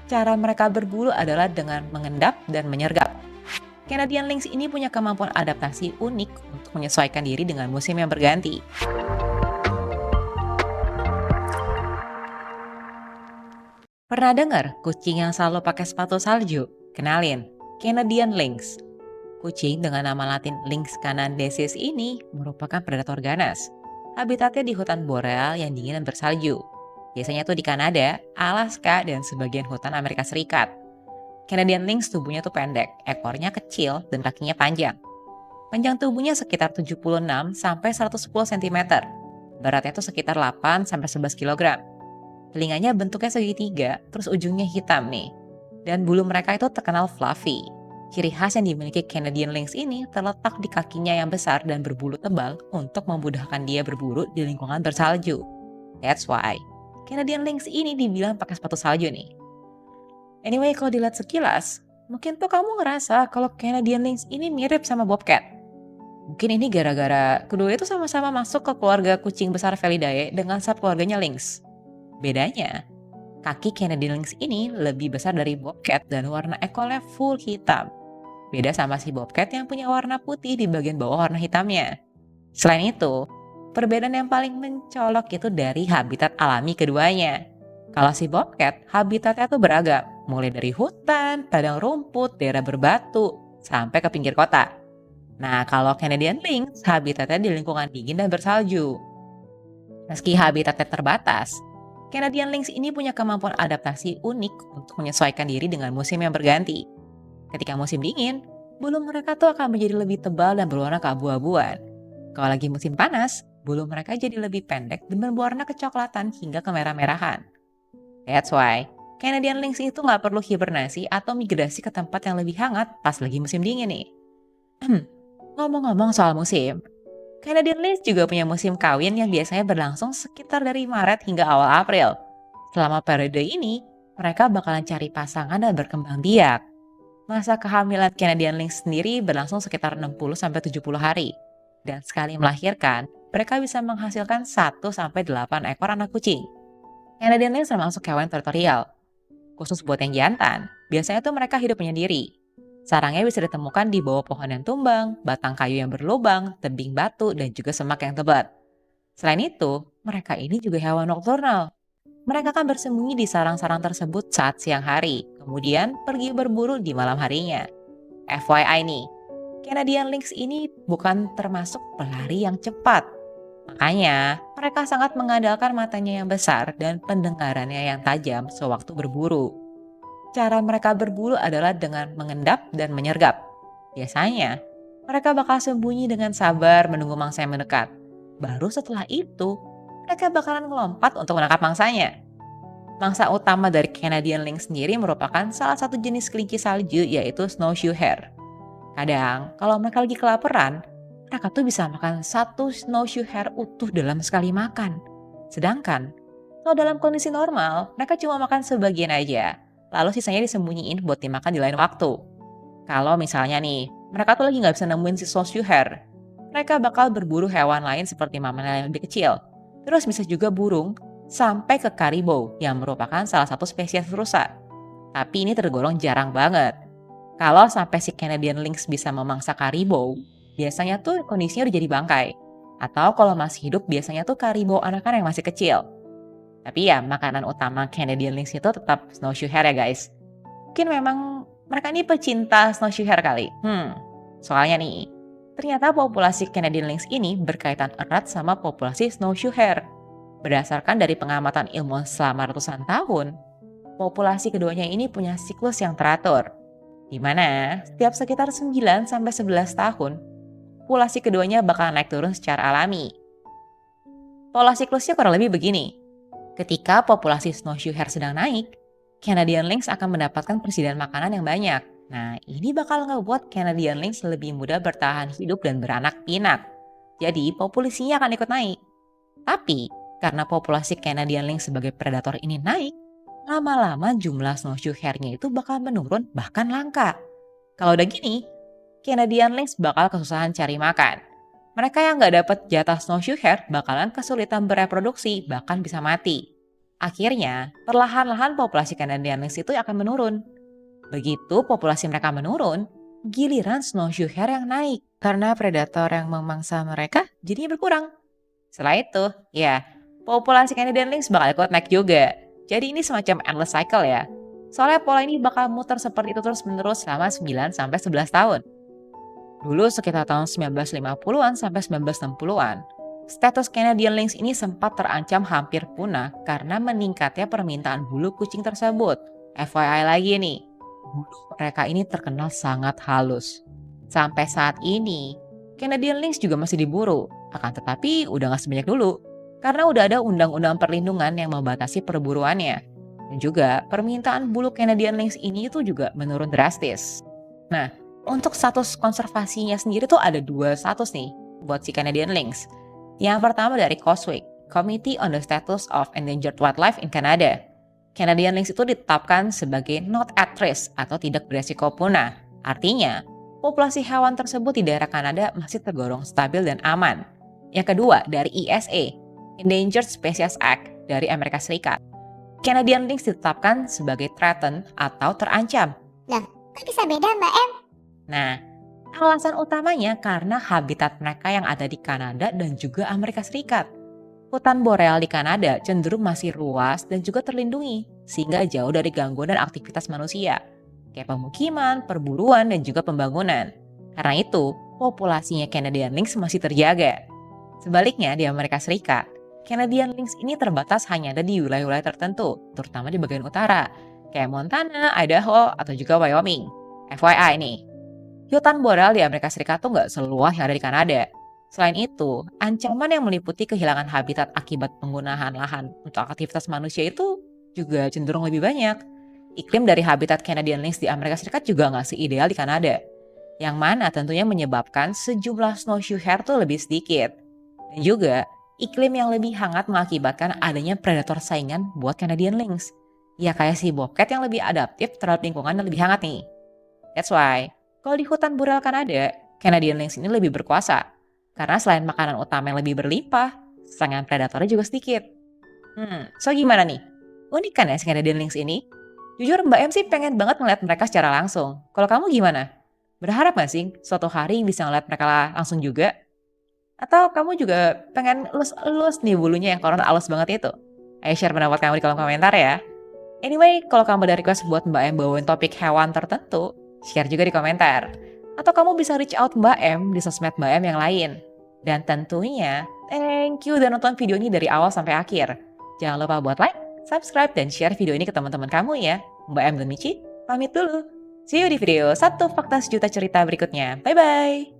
Cara mereka berburu adalah dengan mengendap dan menyergap. Canadian Lynx ini punya kemampuan adaptasi unik untuk menyesuaikan diri dengan musim yang berganti. Pernah dengar kucing yang selalu pakai sepatu salju? Kenalin, Canadian Lynx. Kucing dengan nama latin Lynx canadensis ini merupakan predator ganas. Habitatnya di hutan boreal yang dingin dan bersalju. Biasanya tuh di Kanada, Alaska, dan sebagian hutan Amerika Serikat. Canadian Lynx tubuhnya tuh pendek, ekornya kecil, dan kakinya panjang. Panjang tubuhnya sekitar 76 sampai 110 cm. Beratnya tuh sekitar 8 sampai 11 kg. Telinganya bentuknya segitiga, terus ujungnya hitam nih. Dan bulu mereka itu terkenal fluffy. Ciri khas yang dimiliki Canadian Lynx ini terletak di kakinya yang besar dan berbulu tebal untuk memudahkan dia berburu di lingkungan bersalju. That's why Canadian Lynx ini dibilang pakai sepatu salju nih. Anyway, kalau dilihat sekilas, mungkin tuh kamu ngerasa kalau Canadian Lynx ini mirip sama Bobcat. Mungkin ini gara-gara kedua itu sama-sama masuk ke keluarga kucing besar Felidae dengan subkeluarganya Lynx. Bedanya, kaki Canadian Lynx ini lebih besar dari Bobcat dan warna ekornya full hitam. Beda sama si Bobcat yang punya warna putih di bagian bawah warna hitamnya. Selain itu, perbedaan yang paling mencolok itu dari habitat alami keduanya. Kalau si Bobcat, habitatnya tuh beragam, mulai dari hutan, padang rumput, daerah berbatu, sampai ke pinggir kota. Nah, kalau Canadian Lynx, habitatnya di lingkungan dingin dan bersalju. Meski habitatnya terbatas, Canadian Lynx ini punya kemampuan adaptasi unik untuk menyesuaikan diri dengan musim yang berganti. Ketika musim dingin, bulu mereka tuh akan menjadi lebih tebal dan berwarna keabu-abuan. Kalau lagi musim panas, bulu mereka jadi lebih pendek dan berwarna kecoklatan hingga kemerah-merahan. That's why Canadian Lynx itu nggak perlu hibernasi atau migrasi ke tempat yang lebih hangat pas lagi musim dingin nih. Ngomong-ngomong soal musim, Canadian Lynx juga punya musim kawin yang biasanya berlangsung sekitar dari Maret hingga awal April. Selama periode ini, mereka bakalan cari pasangan dan berkembang biak. Masa kehamilan Canadian Lynx sendiri berlangsung sekitar 60-70 hari. Dan sekali melahirkan, mereka bisa menghasilkan 1-8 ekor anak kucing. Canadian Lynx termasuk hewan teritorial. Khusus buat yang jantan, biasanya tuh mereka hidup menyendiri. Sarangnya bisa ditemukan di bawah pohon yang tumbang, batang kayu yang berlubang, tebing batu, dan juga semak yang tebal. Selain itu, mereka ini juga hewan nokturnal. Mereka akan bersembunyi di sarang-sarang tersebut saat siang hari, kemudian pergi berburu di malam harinya. FYI nih, Canadian Lynx ini bukan termasuk pelari yang cepat. Makanya, mereka sangat mengandalkan matanya yang besar dan pendengarannya yang tajam sewaktu berburu. Cara mereka berburu adalah dengan mengendap dan menyergap. Biasanya, mereka bakal sembunyi dengan sabar menunggu mangsa yang mendekat. Baru setelah itu, mereka bakalan melompat untuk menangkap mangsanya. Mangsa utama dari Canadian Lynx sendiri merupakan salah satu jenis kelinci salju yaitu snowshoe hare. Kadang, kalau mereka lagi kelaparan, mereka tuh bisa makan satu snowshoe hare utuh dalam sekali makan. Sedangkan, kalau dalam kondisi normal, mereka cuma makan sebagian aja. Lalu sisanya disembunyiin buat dimakan di lain waktu. Kalau misalnya nih, mereka tuh lagi nggak bisa nemuin si snowshoe hare, mereka bakal berburu hewan lain seperti mammal yang lebih kecil. Terus bisa juga burung, sampai ke karibou yang merupakan salah satu spesies rusa. Tapi ini tergolong jarang banget. Kalau sampai si Canadian Lynx bisa memangsa karibou, biasanya tuh kondisinya udah jadi bangkai. Atau kalau masih hidup biasanya tuh karibou anakan yang masih kecil. Tapi ya makanan utama Canadian Lynx itu tetap snowshoe hare ya guys. Mungkin memang mereka ini pecinta snowshoe hare kali. Soalnya nih, ternyata populasi Canadian Lynx ini berkaitan erat sama populasi snowshoe hare. Berdasarkan dari pengamatan ilmuwan selama ratusan tahun, populasi keduanya ini punya siklus yang teratur, di mana setiap sekitar 9-11 tahun, populasi keduanya bakal naik turun secara alami. Pola siklusnya kurang lebih begini. Ketika populasi snowshoe hare sedang naik, Canadian Lynx akan mendapatkan persediaan makanan yang banyak. Nah, ini bakal ngebuat Canadian Lynx lebih mudah bertahan hidup dan beranak pinak. Jadi, populasinya akan ikut naik. Tapi, karena populasi Canadian Lynx sebagai predator ini naik, lama-lama jumlah snowshoe hare-nya itu bakal menurun bahkan langka. Kalau udah gini, Canadian Lynx bakal kesusahan cari makan. Mereka yang nggak dapat jatah snowshoe hare bakalan kesulitan bereproduksi, bahkan bisa mati. Akhirnya, perlahan-lahan populasi Canadian lynx itu akan menurun. Begitu populasi mereka menurun, giliran snowshoe hare yang naik karena predator yang memangsa mereka jadinya berkurang. Setelah itu, ya, populasi Canadian lynx bakal ikut naik juga. Jadi ini semacam endless cycle ya. Soalnya pola ini bakal muter seperti itu terus-menerus selama 9 sampai 11 tahun. Dulu sekitar tahun 1950-an sampai 1960-an, status Canadian lynx ini sempat terancam hampir punah karena meningkatnya permintaan bulu kucing tersebut. FYI lagi nih, bulu mereka ini terkenal sangat halus. Sampai saat ini, Canadian lynx juga masih diburu, akan tetapi udah gak sebanyak dulu. Karena udah ada undang-undang perlindungan yang membatasi perburuannya. Dan juga permintaan bulu Canadian lynx ini itu juga menurun drastis. Nah, untuk status konservasinya sendiri tuh ada dua status nih buat si Canadian lynx. Yang pertama dari COSWIC, Committee on the Status of Endangered Wildlife in Canada. Canadian lynx itu ditetapkan sebagai not at risk atau tidak beresiko punah. Artinya, populasi hewan tersebut di daerah Kanada masih tergolong stabil dan aman. Yang kedua dari ESA, Endangered Species Act dari Amerika Serikat. Canadian lynx ditetapkan sebagai threatened atau terancam. Loh, kok bisa beda Mbak M? Nah, alasan utamanya karena habitat mereka yang ada di Kanada dan juga Amerika Serikat. Hutan boreal di Kanada cenderung masih luas dan juga terlindungi, sehingga jauh dari gangguan dan aktivitas manusia, kayak pemukiman, perburuan, dan juga pembangunan. Karena itu, populasinya Canadian lynx masih terjaga. Sebaliknya di Amerika Serikat, Canadian lynx ini terbatas hanya ada di wilayah-wilayah tertentu, terutama di bagian utara, kayak Montana, Idaho, atau juga Wyoming. FYI nih, hutan boreal di Amerika Serikat tuh nggak seluas yang ada di Kanada. Selain itu, ancaman yang meliputi kehilangan habitat akibat penggunaan lahan untuk aktivitas manusia itu juga cenderung lebih banyak. Iklim dari habitat Canadian lynx di Amerika Serikat juga nggak seideal di Kanada, yang mana tentunya menyebabkan sejumlah snowshoe hare tuh lebih sedikit. Dan juga, iklim yang lebih hangat mengakibatkan adanya predator saingan buat Canadian lynx. Ya kayak si bobcat yang lebih adaptif terhadap lingkungan yang lebih hangat nih. That's why, kalau di hutan boreal Kanada, Canadian lynx ini lebih berkuasa. Karena selain makanan utama yang lebih berlimpah, serangan predatornya juga sedikit. So gimana nih? Unik kan ya si Canadian lynx ini? Jujur Mbak M sih pengen banget ngeliat mereka secara langsung. Kalau kamu gimana? Berharap gak sih suatu hari bisa ngeliat mereka langsung juga? Atau kamu juga pengen elus-elus nih bulunya yang konon halus banget itu? Ayo share pendapat kamu di kolom komentar ya. Anyway, kalau kamu ada request buat Mbak M bawain topik hewan tertentu, share juga di komentar. Atau kamu bisa reach out Mbak M di sosmed Mbak M yang lain. Dan tentunya, thank you udah nonton video ini dari awal sampai akhir. Jangan lupa buat like, subscribe, dan share video ini ke teman-teman kamu ya. Mbak M dan Michi, pamit dulu. See you di video 1 Fakta Sejuta Cerita berikutnya. Bye-bye!